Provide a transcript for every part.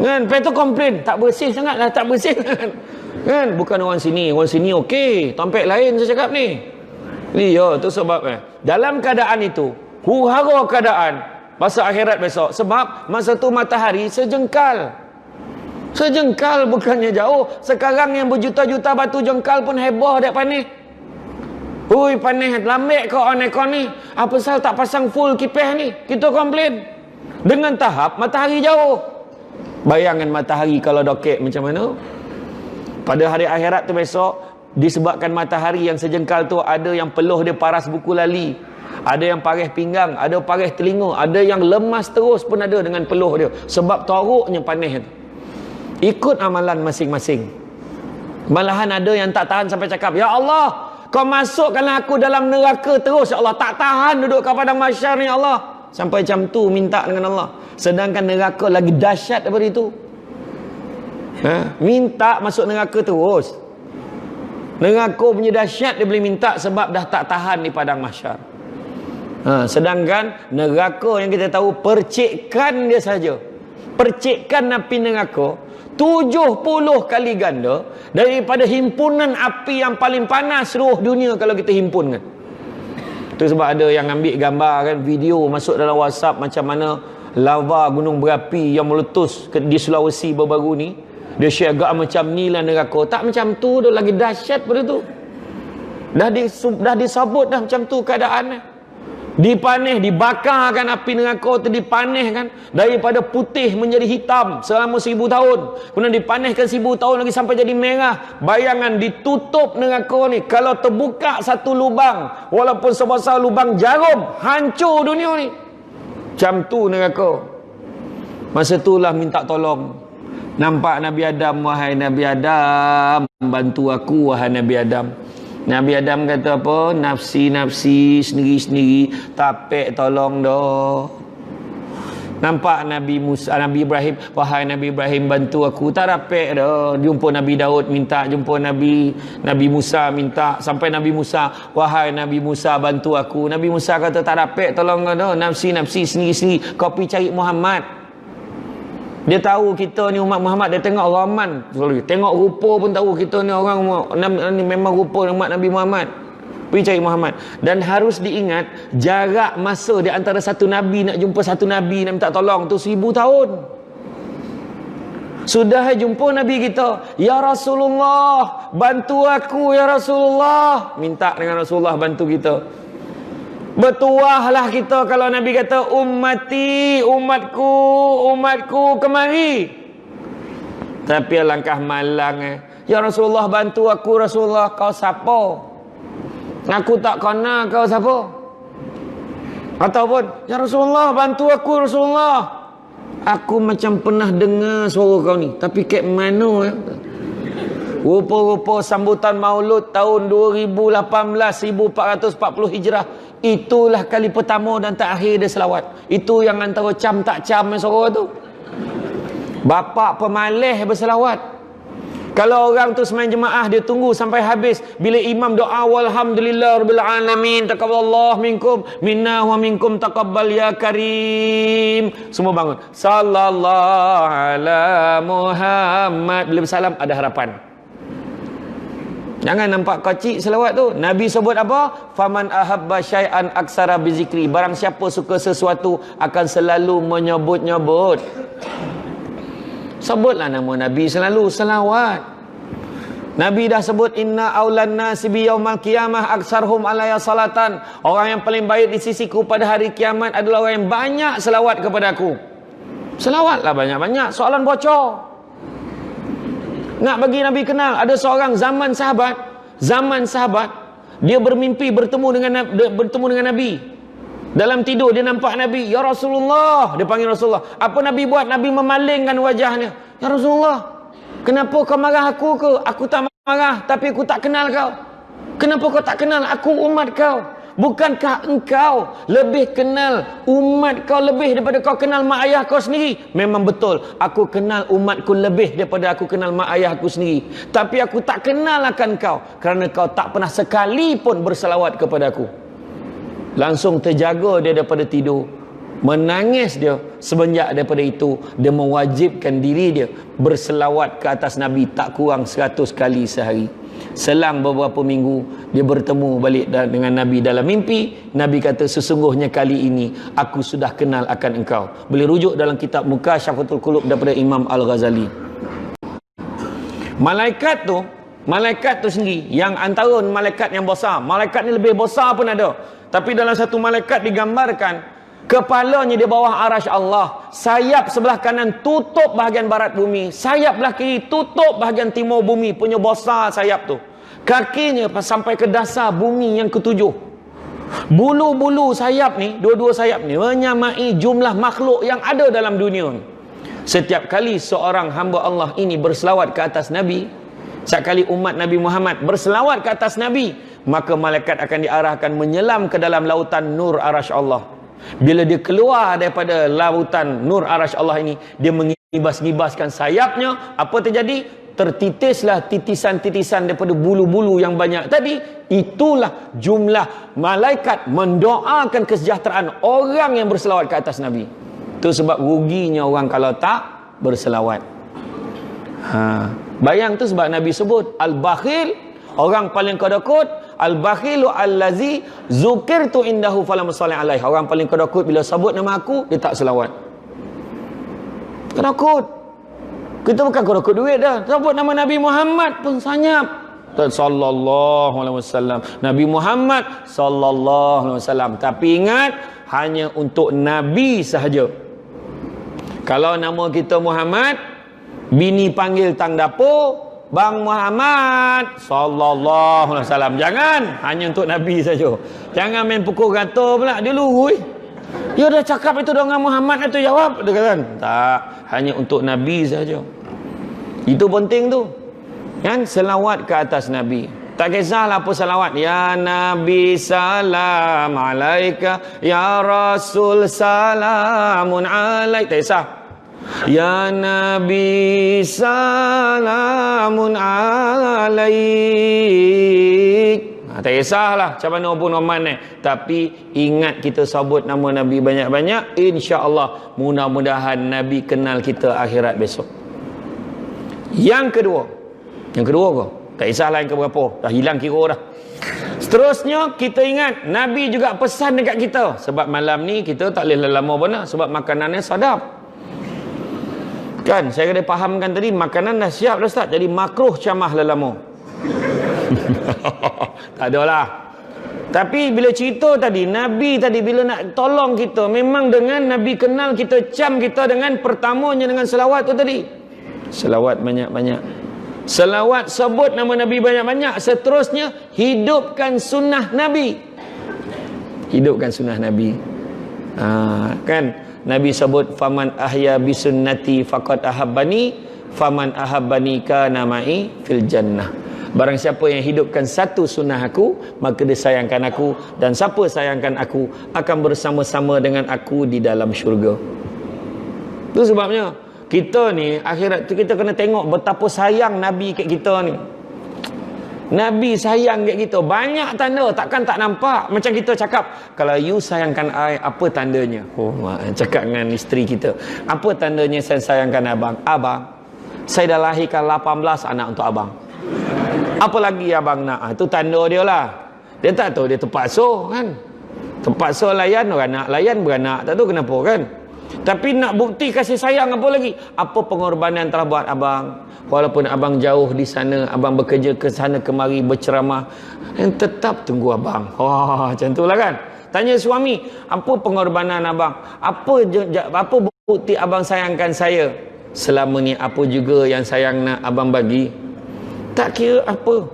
Kan? Lepas tu komplain, tak bersih sangatlah, tak bersih kan? Bukan orang sini okey, tempat lain saya cakap ni. Ya, tu sebab dalam keadaan itu, huru-hara keadaan masa akhirat besok. Sebab masa tu matahari sejengkal. Sejengkal bukannya jauh. Sekarang yang berjuta-juta batu jengkal pun heboh dak panih. Ui panih, lambek kau kau ni. Apa pasal tak pasang full kipas ni? Kita komplain. Dengan tahap matahari jauh. Bayangkan matahari kalau dokek macam mana? Pada hari akhirat tu besok, disebabkan matahari yang sejengkal tu, ada yang peluh dia paras buku lali, ada yang paris pinggang, ada paris telinga, ada yang lemas terus pun ada dengan peluh dia. Sebab teruknya panis tu. Ikut amalan masing-masing. Malahan ada yang tak tahan sampai cakap, "Ya Allah, kau masukkanlah aku dalam neraka terus, ya Allah. Tak tahan duduk kat padang mahsyar ni, ya Allah." Sampai macam tu minta dengan Allah. Sedangkan neraka lagi dahsyat daripada itu. Minta masuk neraka terus. Neraka punya dahsyat dia boleh minta sebab dah tak tahan di padang mahsyar. Sedangkan neraka yang kita tahu percikan dia saja. Percikan api neraka 70 kali ganda daripada himpunan api yang paling panas seluruh dunia kalau kita himpunkan. Itu sebab ada yang ambil gambar kan, video masuk dalam WhatsApp macam mana lava gunung berapi yang meletus di Sulawesi baru-baru ni. Dia share agak macam ni lah neraka. Tak macam tu dah, lagi dahsyat pada tu. Dah disabut dah macam tu keadaan. Dipanih, dibakarkan api neraka tu, dipanihkan daripada putih menjadi hitam selama 1000 tahun. Kemudian dipanihkan 1000 tahun lagi sampai jadi merah. Bayangan ditutup neraka ni. Kalau terbuka satu lubang, walaupun sebesar lubang jarum, hancur dunia ni. Macam tu neraka. Masa itulah minta tolong. Nampak Nabi Adam, wahai Nabi Adam, bantu aku wahai Nabi Adam. Nabi Adam kata apa? Nafsi-nafsi, sendiri-sendiri, tapek tolong dah. Nampak Nabi Musa, Nabi Ibrahim, wahai Nabi Ibrahim bantu aku, tak rapek dah. Jumpa Nabi Daud minta, jumpa Nabi Musa minta, sampai Nabi Musa, wahai Nabi Musa bantu aku. Nabi Musa kata tak rapek tolong dah. Nafsi-nafsi, sendiri-sendiri, kau pergi cari Muhammad. Dia tahu kita ni umat Muhammad. Dia tengok Rahman, tengok rupa pun tahu kita ni orang ni memang rupa umat Nabi Muhammad. Pergi cari Muhammad. Dan harus diingat, jarak masa di antara satu Nabi nak jumpa satu Nabi nak minta tolong tu 1000 tahun. Sudah jumpa Nabi kita, ya Rasulullah bantu aku ya Rasulullah. Minta dengan Rasulullah bantu kita. Bertuahlah kita kalau Nabi kata ummati, umatku kemari. Tapi alangkah malang ya Rasulullah bantu aku Rasulullah. Kau siapa? Aku tak kenal kau siapa. Ataupun ya Rasulullah bantu aku Rasulullah. Aku macam pernah dengar suara kau ni, tapi kat mana Rupa-rupa sambutan maulud tahun 2018 1440 Hijrah. Itulah kali pertama dan terakhir dia selawat. Itu yang antara cam tak cam yang suara tu. Bapak pemalih berselawat. Kalau orang tu semain jemaah, dia tunggu sampai habis. Bila imam doa walhamdulillah rabbil alamin taqabbalallahu minkum minna wa minkum taqabbal ya karim, semua bangun sallallahu ala Muhammad. Bila bersalam ada harapan. Jangan nampak kecil selawat tu. Nabi sebut apa? Faman ahabba syai'an aksara bizikri. Barang siapa suka sesuatu akan selalu menyebut-nyebut. Sebutlah nama Nabi selalu, selawat. Nabi dah sebut inna aulan nasi bi yaumal qiyamah aksarhum alayya salatan. Orang yang paling baik di sisiku pada hari kiamat adalah orang yang banyak selawat kepada aku. Selawatlah banyak-banyak. Soalan bocor. Nak bagi Nabi kenal, ada seorang zaman sahabat, dia bermimpi bertemu dengan Nabi. Dalam tidur dia nampak Nabi, ya Rasulullah, dia panggil Rasulullah. Apa Nabi buat? Nabi memalingkan wajahnya. Ya Rasulullah, kenapa kau marah aku ke? Aku tak marah, tapi aku tak kenal kau. Kenapa kau tak kenal? Aku umat kau. Bukankah engkau lebih kenal umat kau lebih daripada kau kenal mak ayah kau sendiri? Memang betul, aku kenal umatku lebih daripada aku kenal mak ayah aku sendiri. Tapi aku tak kenal akan kau kerana kau tak pernah sekalipun berselawat kepada aku. Langsung terjaga dia daripada tidur. Menangis dia. Semenjak daripada itu, dia mewajibkan diri dia berselawat ke atas Nabi tak kurang 100 kali sehari. Selang beberapa minggu, dia bertemu balik dengan Nabi dalam mimpi. Nabi kata, sesungguhnya kali ini aku sudah kenal akan engkau. Boleh rujuk dalam kitab Mukasyafatul Qulub daripada Imam Al-Ghazali. Malaikat tu sendiri, yang antara malaikat yang besar, malaikat ni lebih besar pun ada, tapi dalam satu malaikat digambarkan kepalanya di bawah arasy Allah, sayap sebelah kanan tutup bahagian barat bumi, sayap belah kiri tutup bahagian timur bumi, punya besar sayap tu. Kakinya sampai ke dasar bumi yang ketujuh. Bulu-bulu sayap ni, dua-dua sayap ni menyamai jumlah makhluk yang ada dalam dunia ni. Setiap kali seorang hamba Allah ini berselawat ke atas Nabi, setiap kali umat Nabi Muhammad berselawat ke atas Nabi, maka malaikat akan diarahkan menyelam ke dalam lautan nur arasy Allah. Bila dia keluar daripada lautan nur arasy Allah ini, dia mengibas-ngibaskan sayapnya. Apa terjadi? Tertitislah titisan-titisan daripada bulu-bulu yang banyak tadi. Itulah jumlah malaikat mendoakan kesejahteraan orang yang berselawat ke atas Nabi. Itu sebab ruginya orang kalau tak berselawat. Bayang tu sebab Nabi sebut al-bakhil, orang paling kedekut. Al-bakhilu allazi zukirtu indahu falam salih alaih. Orang paling kedekut bila sebut nama aku, dia tak selawat. Kedekut. Kita bukan kedekut duit dah. Sebut nama Nabi Muhammad pun sanyap. Sallallahu alaihi wasallam. Nabi Muhammad sallallahu alaihi wasallam. Tapi ingat, hanya untuk Nabi sahaja. Kalau nama kita Muhammad, bini panggil tang dapur, Bang Muhammad sallallahu alaihi wasallam. Jangan, hanya untuk Nabi saja. Jangan main pukul rata pula. Dia lurui. Ya dah cakap itu dengan Muhammad, itu jawab. Dia kata, tak, hanya untuk Nabi saja. Itu penting tu. Kan, selawat ke atas Nabi. Tak kisahlah apa salawat. Ya Nabi salam alaika, ya Rasul salamun alaik. Tak kisah. Ya Nabi salamun alaik. Tak kisahlah macam mana pun mana. Tapi ingat kita sebut nama Nabi banyak-banyak, insya-Allah mudah-mudahan Nabi kenal kita akhirat besok. Yang kedua ke? Tak kisahlah yang keberapa, dah hilang kira dah. Seterusnya kita ingat Nabi juga pesan dekat kita. Sebab malam ni kita tak boleh lama pun dah, sebab makanannya sadap. Kan, saya kena fahamkan tadi, makanan dah siap dah Ustaz. Jadi makruh camah lelama. Tak adalah. Tapi bila cerita tadi, Nabi tadi bila nak tolong kita, memang dengan Nabi kenal kita, cam kita dengan pertamanya dengan selawat tu tadi. Selawat banyak-banyak. Selawat, sebut nama Nabi banyak-banyak. Seterusnya, hidupkan sunnah Nabi. Hidupkan sunnah Nabi. Kan? Nabi sebut faman ahya bisunnati faqad ahabbani, faman ahabbani kana ma'i fil jannah. Barang siapa yang hidupkan satu sunnah aku, maka dia sayangkan aku, dan siapa sayangkan aku akan bersama-sama dengan aku di dalam syurga. Itu sebabnya kita ni akhirat tu kita kena tengok betapa sayang Nabi kat kita ni. Nabi sayang kat kita, banyak tanda, takkan tak nampak. Macam kita cakap, kalau you sayangkan I, apa tandanya? Cakap dengan isteri kita, apa tandanya saya sayangkan abang? Abang, saya dah lahirkan 18 anak untuk abang. Apa lagi abang nak? Itu tanda dia lah. Dia tak tahu, dia terpaksa kan. Terpaksa layan, orang nak layan beranak, tak tahu kenapa kan. Tapi nak bukti kasih sayang apa lagi? Apa pengorbanan telah buat abang? Walaupun abang jauh di sana, abang bekerja ke sana kemari berceramah, dan tetap tunggu abang. Wah, macam itulah kan. Tanya suami, apa pengorbanan abang? Apa bukti abang sayangkan saya? Selama ni apa juga yang sayang nak abang bagi? Tak kira apa.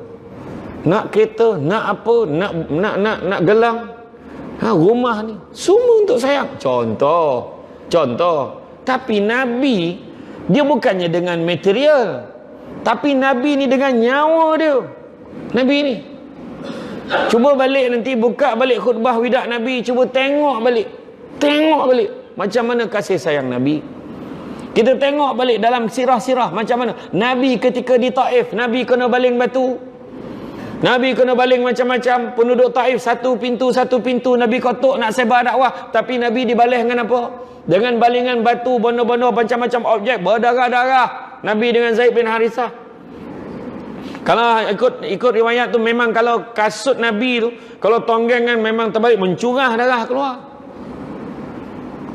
Nak kereta, nak apa, nak gelang, rumah ni, semua untuk sayang. Contoh. Tapi Nabi, dia bukannya dengan material, tapi Nabi ni dengan nyawa dia. Nabi ni, cuba balik nanti, buka balik khutbah widak Nabi, cuba tengok balik macam mana kasih sayang Nabi. Kita tengok balik dalam sirah-sirah macam mana Nabi ketika di Taif, Nabi kena baling batu. Nabi kena baling macam-macam. Penduduk Taif satu pintu Nabi kotok nak sebar dakwah, tapi Nabi dibaling dengan apa? Dengan balingan batu, bono-bono, macam-macam objek berdarah-darah. Nabi dengan Zaid bin Harithah. Kalau ikut riwayat tu, memang kalau kasut Nabi tu, kalau tonggengan memang terbaik, mencurah darah keluar.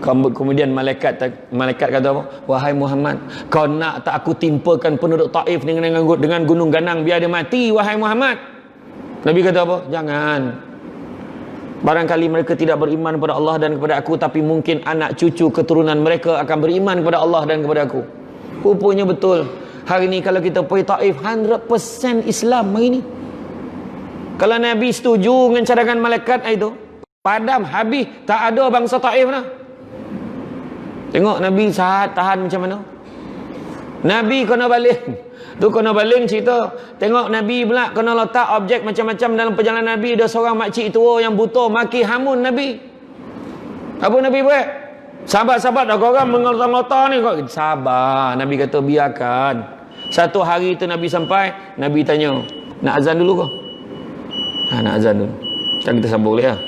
Kemudian malaikat kata apa? Wahai Muhammad, kau nak tak aku timpakan penduduk Taif dengan gunung ganang biar dia mati, wahai Muhammad? Nabi kata apa? Jangan. Barangkali mereka tidak beriman kepada Allah dan kepada aku, tapi mungkin anak cucu keturunan mereka akan beriman kepada Allah dan kepada aku. Rupanya betul. Hari ni kalau kita pergi Taif, 100% Islam hari ni. Kalau Nabi setuju dengan cadangan malaikat itu, padam, habis, tak ada bangsa Taif dah. Tengok Nabi saat tahan macam mana. Nabi kena baling. Tu kena baling cerita. Tengok Nabi pula kena letak objek macam-macam dalam perjalanan Nabi. Ada seorang makcik tua yang buta maki hamun Nabi. Apa Nabi buat? Sahabat-sahabat dah korang mengelota-ngelota ni. Sabar. Nabi kata biarkan. Satu hari tu Nabi sampai, Nabi tanya, nak azan dulu ke? Nak azan dulu. Kita sambung boleh lah.